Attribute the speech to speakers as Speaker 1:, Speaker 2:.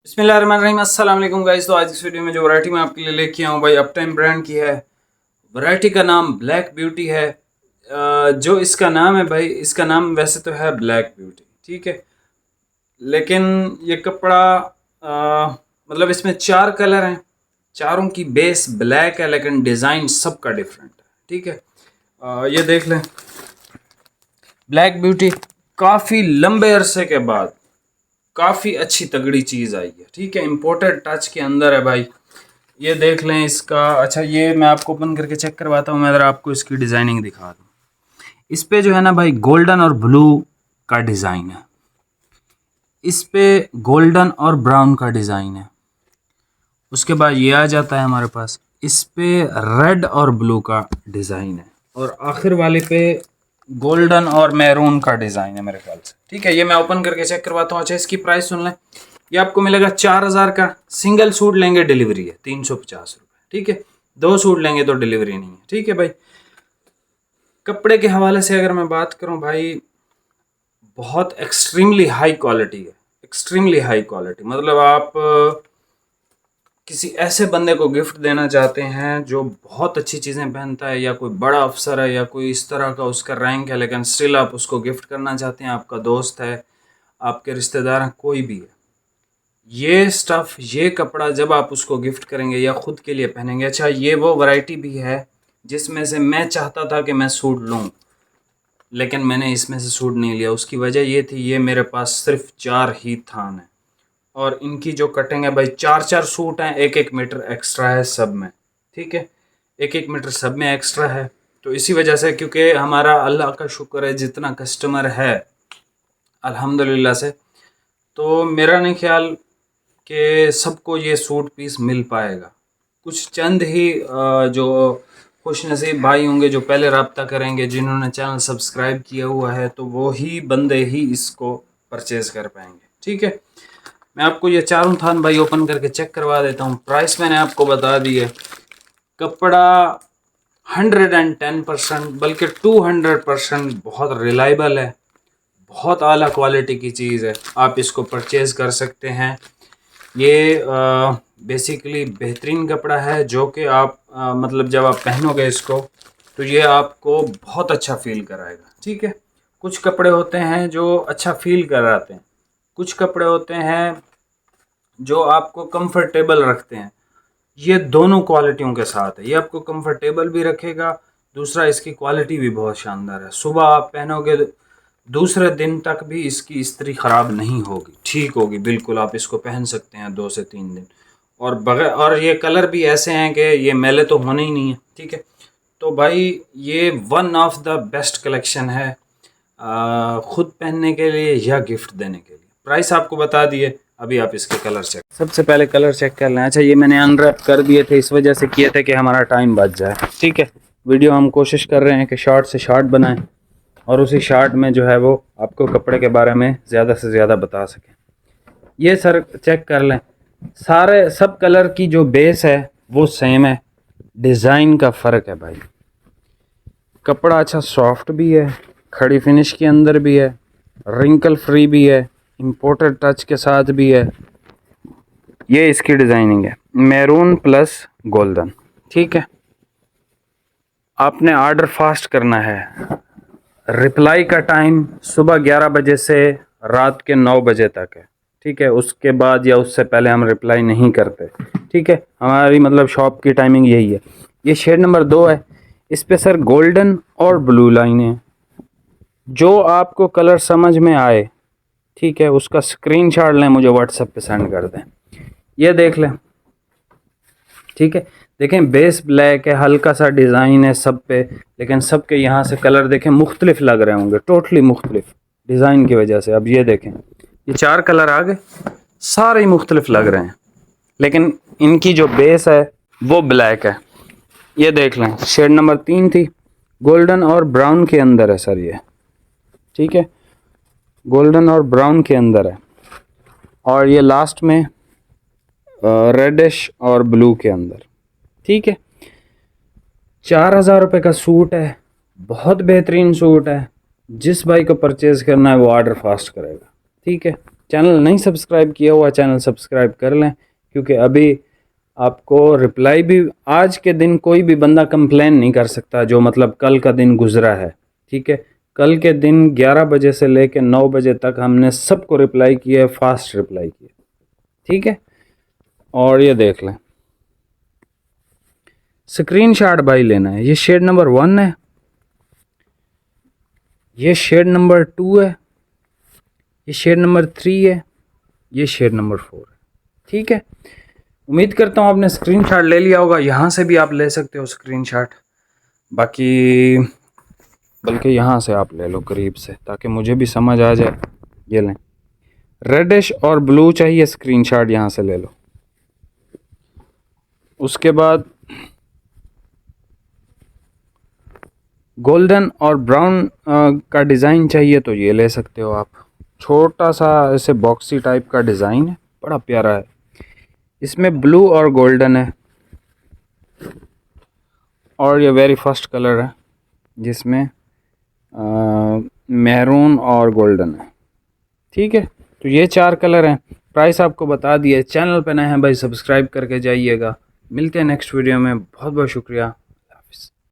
Speaker 1: बिस्मिल्लाहिर्रहमानिर्रहीम, अस्सलाम वालेकुम गाइस। तो आज इस वीडियो में जो वैरायटी मैं आपके लिए लेके आऊँ भाई अपटाइम ब्रांड की है। वैरायटी का नाम ब्लैक ब्यूटी है। जो इसका नाम है भाई, इसका नाम वैसे तो है ब्लैक ब्यूटी, ठीक है, लेकिन ये कपड़ा मतलब इसमें 4 कलर हैं, चारों की बेस ब्लैक है लेकिन डिज़ाइन सबका डिफरेंट है, ठीक है। ये देख लें, ब्लैक ब्यूटी काफ़ी लंबे अरसे के बाद काफ़ी अच्छी तगड़ी चीज़ आई है, ठीक है। इम्पोर्टेड टच के अंदर है भाई। ये देख लें इसका। अच्छा, ये मैं आपको ओपन करके चेक करवाता हूँ। मैं ज़रा आपको इसकी डिज़ाइनिंग दिखा दूँ। इस पे जो है ना भाई, गोल्डन और ब्लू का डिज़ाइन है। इस पे गोल्डन और ब्राउन का डिज़ाइन है। उसके बाद ये आ जाता है हमारे पास, इस पे रेड और ब्लू का डिज़ाइन है, और आखिर वाले पे गोल्डन और मैरून का डिज़ाइन है मेरे ख्याल से, ठीक है। ये मैं ओपन करके चेक करवाता हूँ। अच्छा, इसकी प्राइस सुन लें। ये आपको मिलेगा 4000 का। सिंगल सूट लेंगे डिलीवरी है 350 रुपये, ठीक है। 2 सूट लेंगे तो डिलीवरी नहीं है, ठीक है भाई। कपड़े के हवाले से अगर मैं बात करूं भाई, बहुत एक्सट्रीमली हाई क्वालिटी है। एक्सट्रीमली हाई क्वालिटी मतलब आप किसी ऐसे बंदे को गिफ्ट देना चाहते हैं जो बहुत अच्छी चीज़ें पहनता है, या कोई बड़ा अफसर है, या कोई इस तरह का उसका रैंक है, लेकिन स्टिल आप उसको गिफ्ट करना चाहते हैं, आपका दोस्त है, आपके रिश्तेदार हैं, कोई भी है, ये स्टफ़, ये कपड़ा जब आप उसको गिफ्ट करेंगे या ख़ुद के लिए पहनेंगे। अच्छा, ये वो वैरायटी भी है जिसमें से मैं चाहता था कि मैं सूट लूँ, लेकिन मैंने इसमें से सूट नहीं लिया। उसकी वजह ये थी, ये मेरे पास सिर्फ 4 ही थान है, और इनकी जो कटिंग है भाई, 4-4 सूट हैं, 1-1 मीटर एक्स्ट्रा है सब में, ठीक है। 1-1 मीटर सब में एक्स्ट्रा है। तो इसी वजह से, क्योंकि हमारा अल्लाह का शुक्र है जितना कस्टमर है अल्हम्दुलिल्लाह से, तो मेरा नहीं ख्याल कि सबको ये सूट पीस मिल पाएगा। कुछ चंद ही जो खुश नसीब भाई होंगे जो पहले रब्ता करेंगे, जिन्होंने चैनल सब्सक्राइब किया हुआ है, तो वो ही बंदे ही इसको परचेज़ कर पाएंगे, ठीक है। मैं आपको ये चारों थान भाई ओपन करके चेक करवा देता हूँ। प्राइस मैंने आपको बता दी है। कपड़ा 110% बल्कि 200% बहुत रिलायबल है, बहुत आला क्वालिटी की चीज़ है। आप इसको परचेज़ कर सकते हैं। ये बेसिकली बेहतरीन कपड़ा है जो कि आप मतलब जब आप पहनोगे इसको तो ये आपको बहुत अच्छा फ़ील कराएगा, ठीक है। कुछ कपड़े होते हैं जो अच्छा फ़ील कराते हैं, कुछ कपड़े होते हैं जो आपको कंफर्टेबल रखते हैं। ये दोनों क्वालिटियों के साथ है। ये आपको कंफर्टेबल भी रखेगा, दूसरा इसकी क्वालिटी भी बहुत शानदार है। सुबह आप पहनोगे, दूसरे दिन तक भी इसकी इस्त्री ख़राब नहीं होगी, ठीक होगी बिल्कुल। आप इसको पहन सकते हैं 2 से 3 दिन, और बगैर, और ये कलर भी ऐसे हैं कि ये मैले तो होने ही नहीं है, ठीक है। तो भाई ये one of the best collection है ख़ुद पहनने के लिए या गिफ्ट देने के लिए। प्राइस आपको बता दिए, अभी आप इसके कलर चेक, सबसे पहले कलर चेक कर लें। अच्छा, ये मैंने अनरैप कर दिए थे, इस वजह से किए थे कि हमारा टाइम बच जाए, ठीक है। वीडियो हम कोशिश कर रहे हैं कि शॉर्ट से शॉर्ट बनाएं, और उसी शॉर्ट में जो है वो आपको कपड़े के बारे में ज़्यादा से ज़्यादा बता सकें। ये सर चेक कर लें, सारे सब कलर की जो बेस है वो सेम है, डिज़ाइन का फ़र्क है भाई। कपड़ा अच्छा सॉफ्ट भी है, खड़ी फिनिश के अंदर भी है, रिंकल फ्री भी है, इम्पोर्टेड टच के साथ भी है। ये इसकी डिज़ाइनिंग है, मैरून प्लस गोल्डन, ठीक है। आपने ऑर्डर फास्ट करना है। रिप्लाई का टाइम सुबह 11 बजे से रात के 9 बजे तक है, ठीक है। उसके बाद या उससे पहले हम रिप्लाई नहीं करते, ठीक है। हमारी मतलब शॉप की टाइमिंग यही है। ये शेड नंबर 2 है। इस पे सर गोल्डन और ब्लू लाइन है। जो आपको कलर समझ में आए, ठीक है, उसका स्क्रीनशॉट लें, मुझे व्हाट्सएप पे सेंड कर दें। ये देख लें, ठीक है। देखें, बेस ब्लैक है, हल्का सा डिज़ाइन है सब पे, लेकिन सब के यहाँ से कलर देखें मुख्तलिफ लग रहे होंगे, टोटली मुख्तलिफ डिज़ाइन की वजह से। अब ये देखें, ये 4 कलर आ गए, सारे ही मुख्तलिफ लग रहे हैं, लेकिन इनकी जो बेस है वो ब्लैक है। ये देख लें, शेड नंबर 3 थी, गोल्डन और ब्राउन के अंदर है सर ये, ठीक है। गोल्डन और ब्राउन के अंदर है, और ये लास्ट में रेडिश और ब्लू के अंदर, ठीक है। 4000 रुपये का सूट है, बहुत बेहतरीन सूट है। जिस भाई को परचेज़ करना है वो ऑर्डर फास्ट करेगा, ठीक है। चैनल नहीं सब्सक्राइब किया हुआ चैनल सब्सक्राइब कर लें, क्योंकि अभी आपको रिप्लाई भी आज के दिन कोई भी बंदा कंप्लेन नहीं कर सकता जो मतलब कल का दिन गुजरा है। ठीक है, कल के दिन 11 बजे से लेकर 9 बजे तक हमने सबको रिप्लाई किया है, फास्ट रिप्लाई किया। ठीक है, और ये देख लें, स्क्रीनशॉट भाई लेना है। ये शेड नंबर 1 है, ये शेड नंबर 2 है, ये शेड नंबर 3 है, ये शेड नंबर 4 है। ठीक है, उम्मीद करता हूँ आपने स्क्रीनशॉट ले लिया होगा। यहाँ से भी आप ले सकते हो स्क्रीनशॉट, बाकी बल्कि यहाँ से आप ले लो करीब से, ताकि मुझे भी समझ आ जाए। ये लें, रेडिश और ब्लू चाहिए, स्क्रीनशॉट यहाँ से ले लो। उसके बाद गोल्डन और ब्राउन का डिज़ाइन चाहिए तो ये ले सकते हो आप। छोटा सा ऐसे बॉक्सी टाइप का डिज़ाइन है, बड़ा प्यारा है। इसमें ब्लू और गोल्डन है, और ये वेरी फर्स्ट कलर है जिसमें मैरून और गोल्डन है। ठीक है, तो ये 4 कलर हैं। प्राइस आपको बता दिए। चैनल पे नए हैं भाई, सब्सक्राइब करके जाइएगा। मिलते हैं नेक्स्ट वीडियो में। बहुत बहुत शुक्रिया।